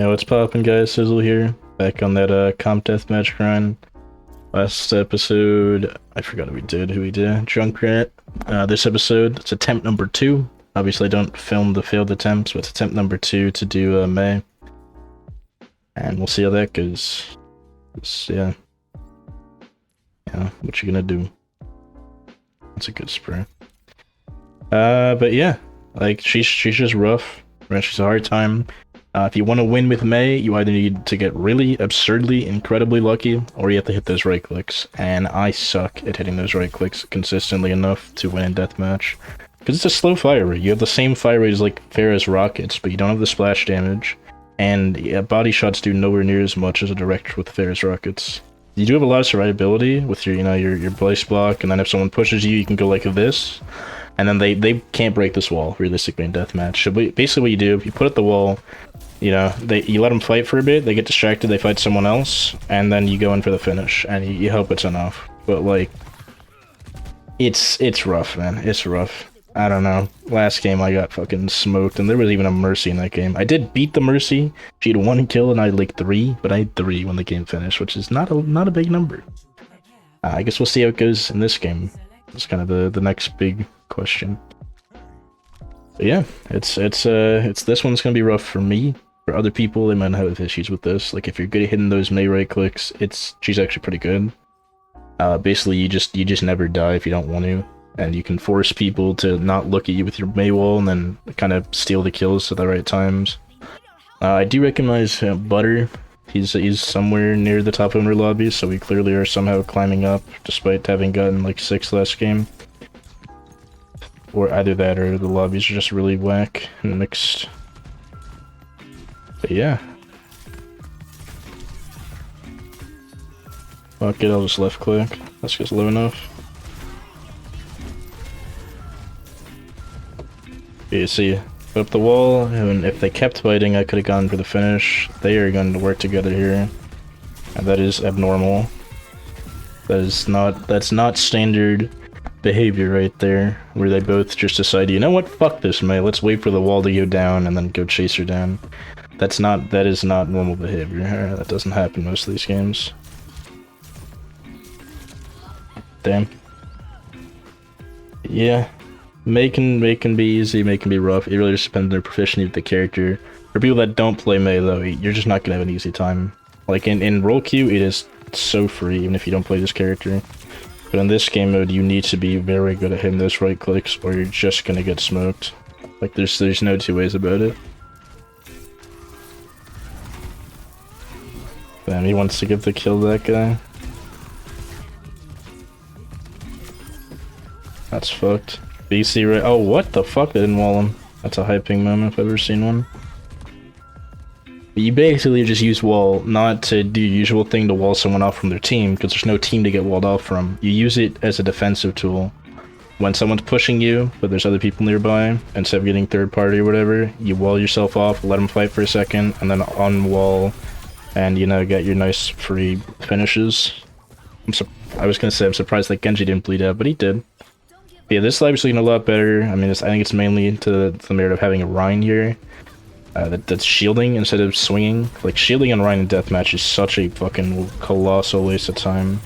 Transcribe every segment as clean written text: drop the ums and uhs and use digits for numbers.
Yo, what's poppin', guys? Sizzle here, back on that comp deathmatch grind. Last episode, I forgot who we did. Junkrat. This episode, it's attempt number 2. Obviously, I don't film the failed attempts, but it's attempt number 2 to do Mei. And we'll see how that goes. Yeah. Yeah, what you gonna do? That's a good spray. But yeah, like, she's just rough. Right? She's a hard time. If you want to win with Mei, you either need to get really absurdly, incredibly lucky, or you have to hit those right clicks. And I suck at hitting those right clicks consistently enough to win in deathmatch. Because it's a slow fire rate. You have the same fire rate as like Pharah's rockets, but you don't have the splash damage. And yeah, body shots do nowhere near as much as a direct with Pharah's rockets. You do have a lot of survivability with your, your Blaze block, and then if someone pushes you, you can go like this. And then they can't break this wall, realistically, in deathmatch. So basically what you do, you put up the wall, you let them fight for a bit, they get distracted, they fight someone else, and then you go in for the finish, and you hope it's enough. But, like, it's rough, man. It's rough. I don't know. Last game I got fucking smoked, and there was even a Mercy in that game. I did beat the Mercy. She had 1 kill, and I had, like, 3, but I had 3 when the game finished, which is not a big number. I guess we'll see how it goes in this game. It's kind of the next big question. But yeah, it's this one's gonna be rough for me. For other people, they might have issues with this. Like, if you're good at hitting those Mei right clicks, she's actually pretty good. Basically, you just never die if you don't want to, and you can force people to not look at you with your Mei wall, and then kind of steal the kills at the right times. I do recognize Butter. He's somewhere near the top owner lobby, so we clearly are somehow climbing up, despite having gotten like 6 last game. Or either that, or the lobbies are just really whack and mixed. But yeah. Fuck it, I'll just left click. That's just low enough. Yeah, see, put up the wall, and if they kept fighting, I could have gone for the finish. They are going to work together here, and that is abnormal. That's not standard behavior right there, where they both just decide, you know what, fuck this, Mei, let's wait for the wall to go down and then go chase her down. That is not normal behavior. That doesn't happen most of these games. Damn. Yeah. Mei can be easy, Mei can be rough. It really just depends on their proficiency with the character. For people that don't play Mei, though, you're just not gonna have an easy time. Like, in role queue, it is so free, even if you don't play this character. But in this game mode, you need to be very good at hitting those right clicks, or you're just gonna get smoked. Like, there's no two ways about it. Damn, he wants to give the kill to that guy. That's fucked. BC right. Oh, what the fuck? They didn't wall him. That's a hyping moment if I've ever seen one. But you basically just use wall not to do your usual thing to wall someone off from their team, because there's no team to get walled off from. You use it as a defensive tool. When someone's pushing you, but there's other people nearby, instead of getting third party or whatever, you wall yourself off, let them fight for a second, and then unwall, and get your nice free finishes. I was gonna say I'm surprised that Genji didn't bleed out, but he did. But yeah, this live's looking a lot better. I mean, I think it's mainly to the merit of having a Rhine here. That's shielding instead of swinging. Like, shielding on Rhine in deathmatch is such a fucking colossal waste of time.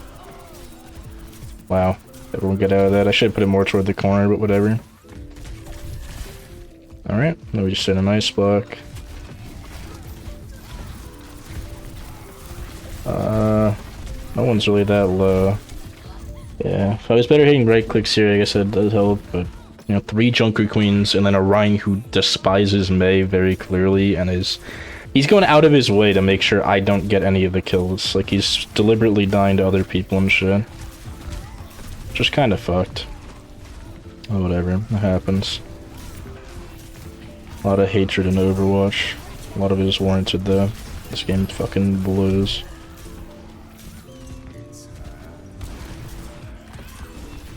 Wow. Everyone get out of that. I should put it more toward the corner, but whatever. Alright, now we just hit a nice block. No one's really that low. Yeah, if I was better hitting right clicks here, I guess that does help, but 3 Junker Queens and then a Rhine who despises Mei very clearly, and he's going out of his way to make sure I don't get any of the kills. Like, he's deliberately dying to other people and shit. Just kind of fucked. Oh, whatever, it happens. A lot of hatred in Overwatch. A lot of it is warranted though. This game fucking blows.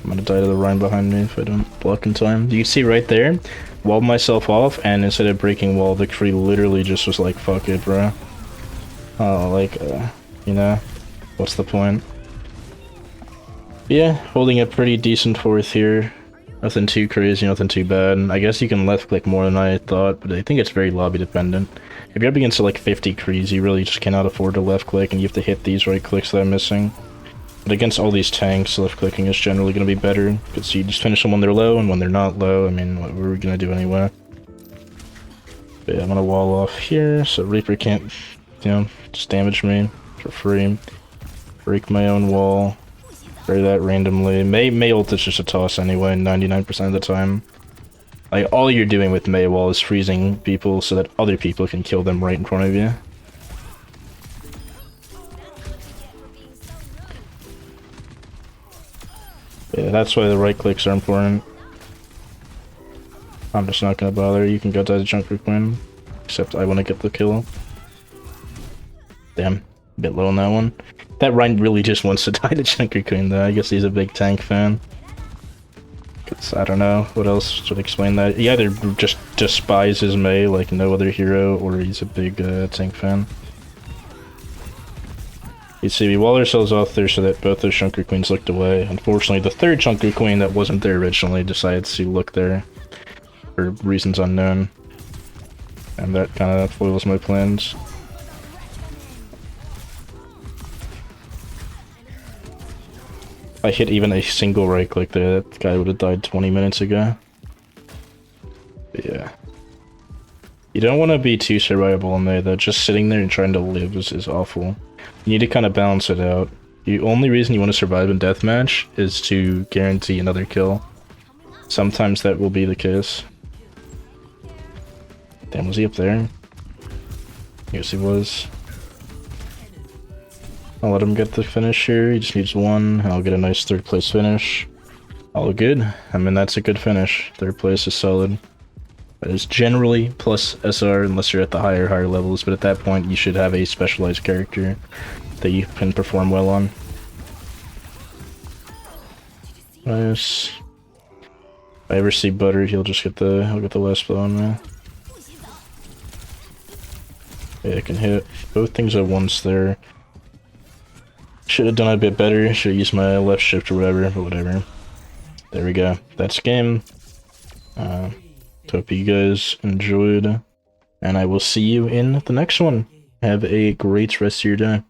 I'm gonna die to the Rhine behind me if I don't block in time. You can see right there, walled myself off, and instead of breaking wall, Victory literally just was like, fuck it, bro. Oh, like, what's the point? Yeah, holding a pretty decent 4th here. Nothing too crazy, nothing too bad. I guess you can left click more than I thought, but I think it's very lobby dependent. If you're up against like 50 crees, you really just cannot afford to left click, and you have to hit these right clicks that I'm missing. But against all these tanks, left clicking is generally going to be better, because you just finish them when they're low, and when they're not low, I mean, what were we going to do anyway? But yeah, I'm going to wall off here, so Reaper can't, you know, just damage me for free. Break my own wall. Spray that randomly. Mei ult is just a toss anyway, 99% of the time. Like, all you're doing with Mei wall is freezing people so that other people can kill them right in front of you. Yeah, that's why the right clicks are important. I'm just not gonna bother. You can go die the Junker Queen. Except I want to get the kill. Damn, a bit low on that one. That Ryan really just wants to die to Junker Queen though. I guess he's a big tank fan. Cause I don't know what else would explain that. He either just despises Mei like no other hero, or he's a big tank fan. You see, we wall ourselves off there so that both those Junker Queens looked away. Unfortunately, the third Junker Queen that wasn't there originally decided to look there for reasons unknown. And that kind of foils my plans. If I hit even a single right click there, that guy would have died 20 minutes ago. But yeah. You don't want to be too survivable in there though, just sitting there and trying to live is awful. You need to kind of balance it out. The only reason you want to survive in Deathmatch is to guarantee another kill. Sometimes that will be the case. Damn, was he up there? Yes, he was. I'll let him get the finish here. He just needs one. I'll get a nice third place finish. All good. I mean, that's a good finish. Third place is solid. That is generally plus SR unless you're at the higher levels, but at that point you should have a specialized character that you can perform well on. Nice. If I ever see Butter, he'll get the last blow on me. Yeah, I can hit both things at once there. Should have done it a bit better. Should have used my left shift or whatever, but whatever. There we go. That's game. Hope you guys enjoyed, and I will see you in the next one. Have a great rest of your day.